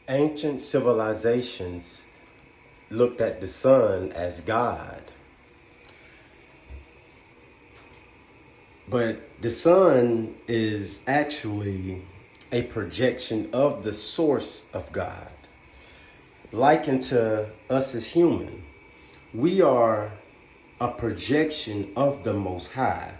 Ancient civilizations looked at the sun as God, but the sun is actually a projection of the source of God. Likened to us as human, we are a projection of the Most High,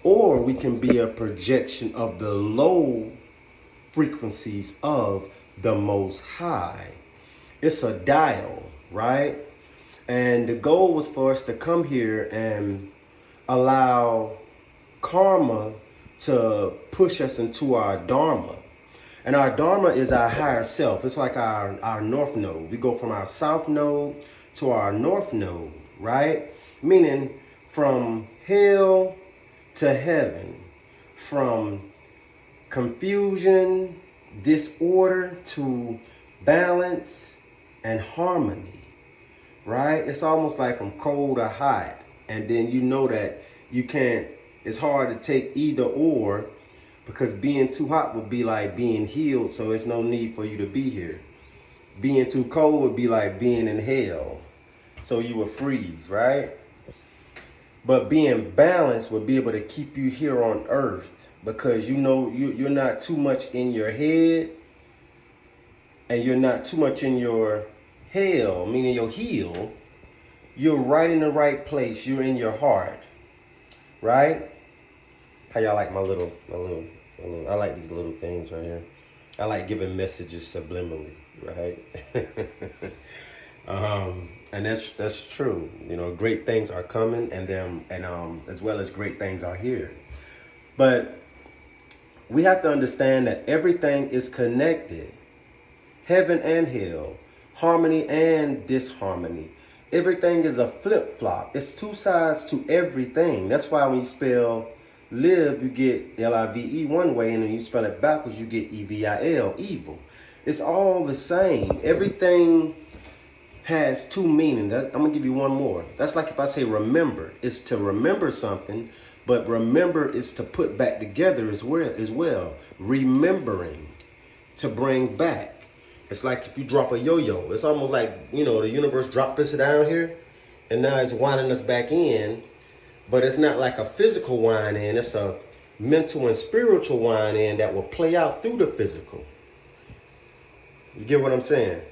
or we can be a projection of the low frequencies of the Most High. It's a dial, right? And the goal was for us to come here and allow karma to push us into our dharma. And our dharma is our higher self. It's like our north node. We go from our south node to our north node, right? Meaning from hell to heaven, from confusion, disorder to balance and harmony, right? It's almost like from cold to hot. And then you know that you can't, it's hard to take either or, because being too hot would be like being healed, so it's no need for you to be here. Being too cold would be like being in hell, so you would freeze, right? But being balanced would be able to keep you here on earth, because you know you're not too much in your head and you're not too much in your hell, meaning your heel. You're right in the right place. You're in your heart, right? How y'all like my little, I like these little things right here. I like giving messages subliminally, right? And that's true. You know, great things are coming, and as well as great things are here. But we have to understand that everything is connected. Heaven and hell, harmony and disharmony. Everything is a flip-flop. It's two sides to everything. That's why when you spell live, you get L-I-V-E one way, and when you spell it backwards, you get E-V-I-L, evil. It's all the same. Everything has two meanings. I'm going to give you one more. That's like if I say remember. It's to remember something, but remember is to put back together as well. Remembering, to bring back. It's like if you drop a yo-yo. It's almost like, you know, the universe dropped us down here, and now it's winding us back in. But it's not like a physical wind in. It's a mental and spiritual wind in that will play out through the physical. You get what I'm saying?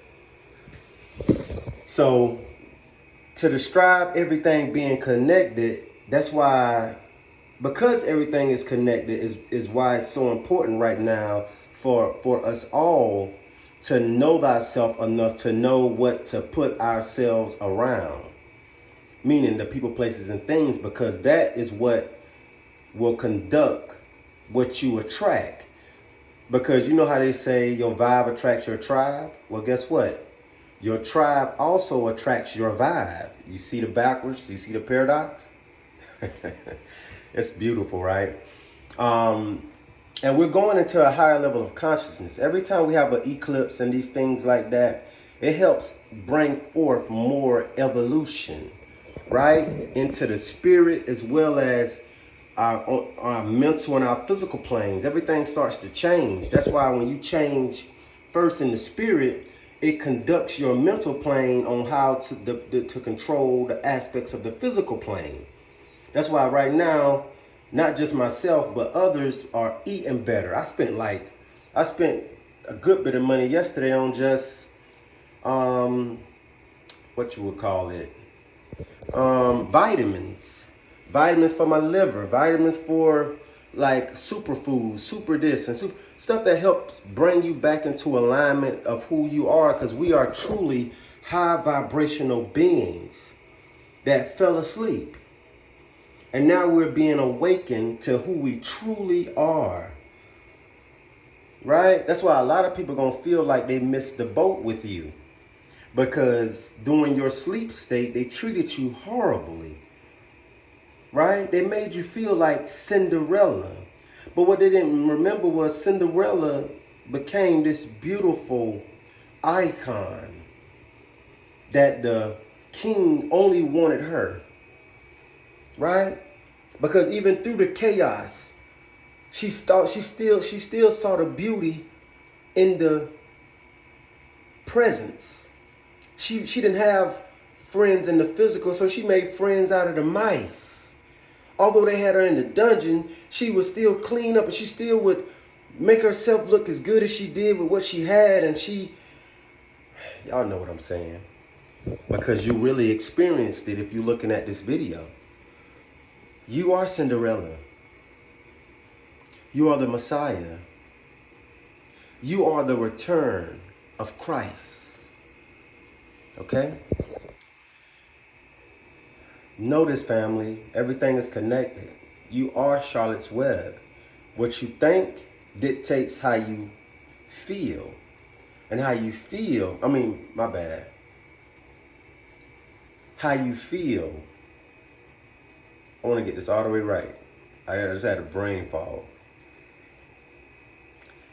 So to describe everything being connected, that's why, because everything is connected, is why it's so important right now for us all to know thyself enough to know what to put ourselves around. Meaning the people, places, and things, because that is what will conduct what you attract. Because you know how they say your vibe attracts your tribe? Well, guess what? Your tribe also attracts your vibe. You see the backwards? You see the paradox? It's beautiful, right? And we're going into a higher level of consciousness. Every time we have an eclipse and these things like that, it helps bring forth more evolution, right? Into the spirit, as well as our mental and our physical planes. Everything starts to change. That's why when you change first in the spirit, it conducts your mental plane on how to control the aspects of the physical plane. That's why right now, not just myself, but others are eating better. I spent a good bit of money yesterday on just, what you would call it, vitamins for my liver, vitamins for like superfoods, super this and super stuff that helps bring you back into alignment of who you are, because we are truly high vibrational beings that fell asleep. And now we're being awakened to who we truly are. Right? That's why a lot of people are going to feel like they missed the boat with you. Because during your sleep state, they treated you horribly. Right? They made you feel like Cinderella. But what they didn't remember was Cinderella became this beautiful icon that the king only wanted her. Right? Because even through the chaos, she still saw the beauty in the presence. She didn't have friends in the physical, so she made friends out of the mice. Although they had her in the dungeon, she would still clean up, and she still would make herself look as good as she did with what she had. And y'all know what I'm saying, because you really experienced it if you're looking at this video. You are Cinderella. You are the Messiah. You are the return of Christ. Okay? Notice, family, everything is connected. You are Charlotte's Web. What you think dictates how you feel. And how you feel, how you feel. I want to get this all the way right. I just had a brain fog.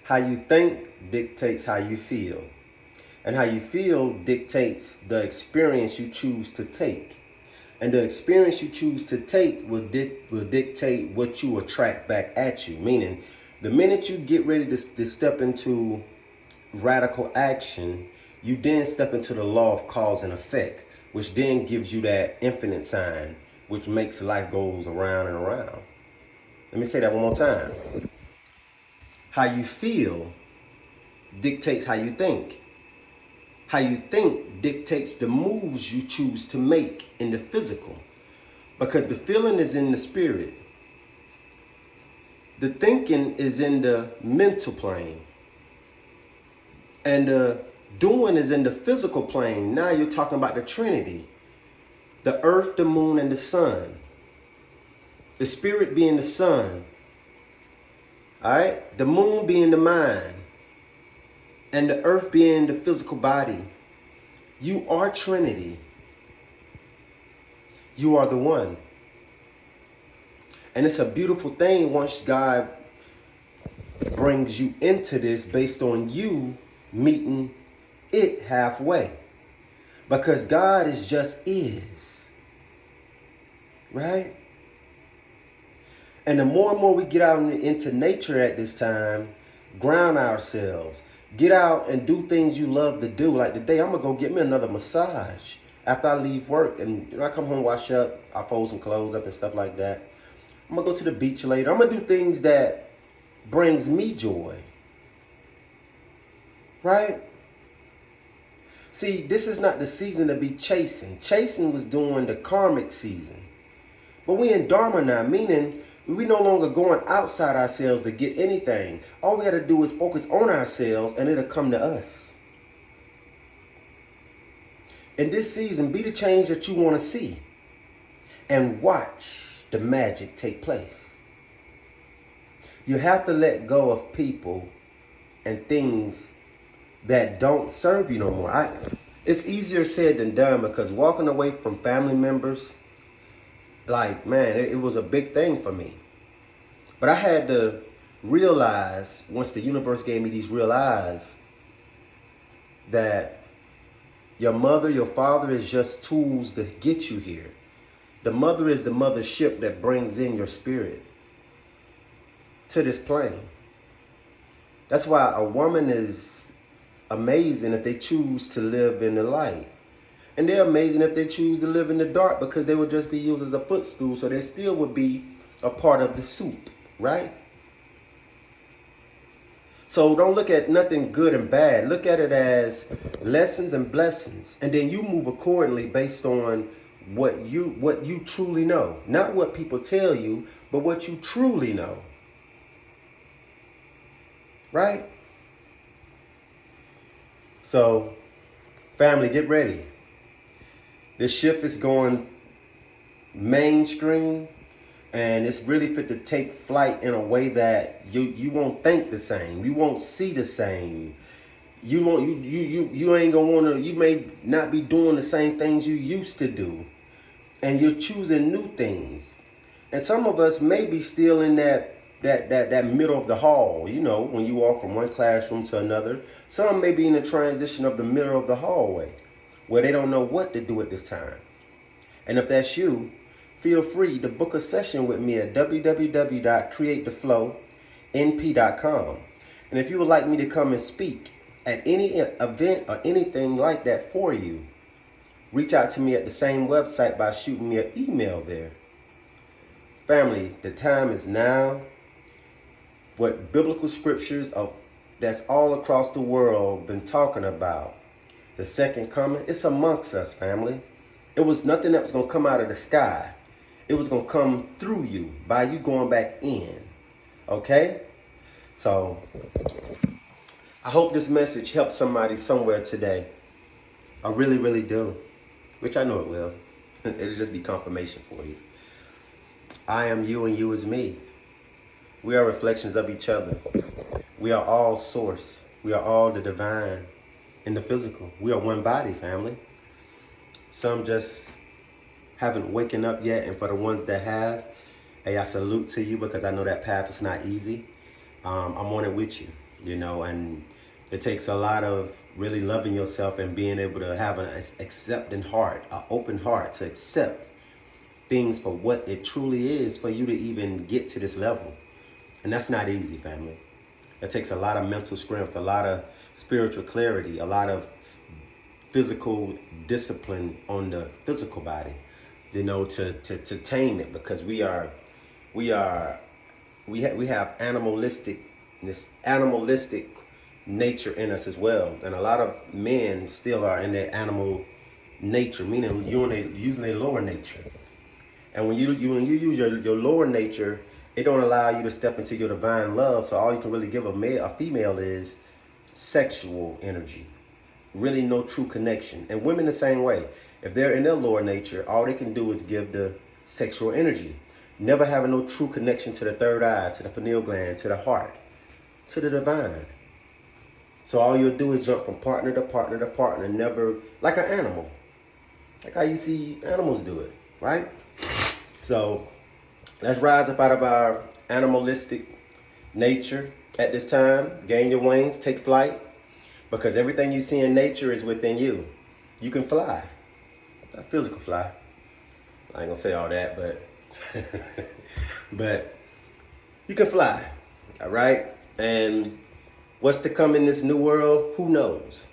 How you think dictates how you feel. And how you feel dictates the experience you choose to take. And the experience you choose to take will dictate what you attract back at you. Meaning, the minute you get ready to step into radical action, you then step into the law of cause and effect, which then gives you that infinite sign, which makes life goes around and around. Let me say that one more time. How you feel dictates how you think. How you think dictates the moves you choose to make in the physical. Because the feeling is in the spirit. The thinking is in the mental plane. And the doing is in the physical plane. Now you're talking about the Trinity. The earth, the moon, and the sun. The spirit being the sun. All right? The moon being the mind. And the earth being the physical body. You are Trinity. You are the one. And it's a beautiful thing once God brings you into this based on you meeting it halfway. Because God is just is. Right? And the more and more we get out into nature at this time, ground ourselves, get out and do things you love to do. Like today, I'm going to go get me another massage after I leave work. And I come home, wash up, I fold some clothes up and stuff like that. I'm going to go to the beach later. I'm going to do things that brings me joy. Right? See, this is not the season to be chasing. Chasing was during the karmic season. But we in Dharma now, meaning we no longer going outside ourselves to get anything. All we got to do is focus on ourselves and it'll come to us. In this season, be the change that you want to see. And watch the magic take place. You have to let go of people and things that don't serve you no more. It's easier said than done, because walking away from family members, like, man, it was a big thing for me. But I had to realize, once the universe gave me these real eyes, that your mother, your father is just tools to get you here. The mother is the mothership that brings in your spirit to this plane. That's why a woman is amazing if they choose to live in the light. And they're amazing if they choose to live in the dark, because they would just be used as a footstool, so they still would be a part of the soup, right? So don't look at nothing good and bad. Look at it as lessons and blessings. And then you move accordingly based on what you truly know. Not what people tell you, but what you truly know. Right? So, family, get ready. This shift is going mainstream, and it's really fit to take flight in a way that you won't think the same. You won't see the same. You ain't gonna wanna. You may not be doing the same things you used to do, and you're choosing new things. And some of us may be still in that middle of the hall. You know, when you walk from one classroom to another. Some may be in the transition of the middle of the hallway, where they don't know what to do at this time. And if that's you, feel free to book a session with me at www.createtheflownp.com. And if you would like me to come and speak at any event or anything like that for you, reach out to me at the same website by shooting me an email there. Family, the time is now. What biblical scriptures of that's all across the world been talking about, the second coming, it's amongst us, family. It was nothing that was going to come out of the sky. It was going to come through you by you going back in. Okay? So, I hope this message helps somebody somewhere today. I really, really do. Which I know it will. It'll just be confirmation for you. I am you and you is me. We are reflections of each other. We are all source. We are all the divine in the physical. We are one body, family. Some just haven't waken up yet, and for the ones that have, hey, I salute to you, because I know that path is not easy. I'm on it with you, you know, and it takes a lot of really loving yourself and being able to have an accepting heart, an open heart to accept things for what it truly is for you to even get to this level. And that's not easy, family. It takes a lot of mental strength, a lot of spiritual clarity, a lot of physical discipline on the physical body, you know, to tame it, because we have animalistic nature in us as well. And a lot of men still are in their animal nature, meaning using their lower nature. And when you use your lower nature, it don't allow you to step into your divine love. So all you can really give a female is sexual energy. Really no true connection. And women the same way. If they're in their lower nature, all they can do is give the sexual energy. Never having no true connection to the third eye, to the pineal gland, to the heart, to the divine. So all you'll do is jump from partner to partner to partner, never like an animal. Like how you see animals do it, right? So let's rise up out of our animalistic nature at this time. Gain your wings, take flight, because everything you see in nature is within you. You can fly, a physical fly. I ain't gonna say all that, but but you can fly, all right? And what's to come in this new world, who knows?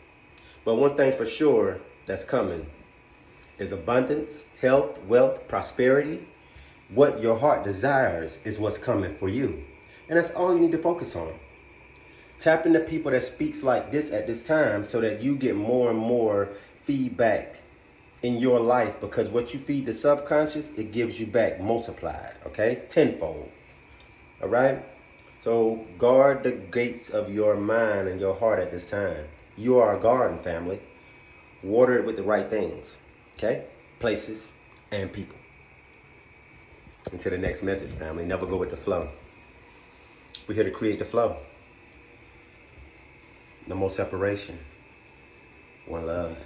But one thing for sure that's coming is abundance, health, wealth, prosperity. What your heart desires is what's coming for you. And that's all you need to focus on. Tap into people that speaks like this at this time so that you get more and more feedback in your life, because what you feed the subconscious, it gives you back multiplied, okay? Tenfold, all right? So guard the gates of your mind and your heart at this time. You are a garden, family. Water it with the right things, okay? Places and people. Until the next message, family, never go with the flow. We're here to create the flow. No more separation. One love.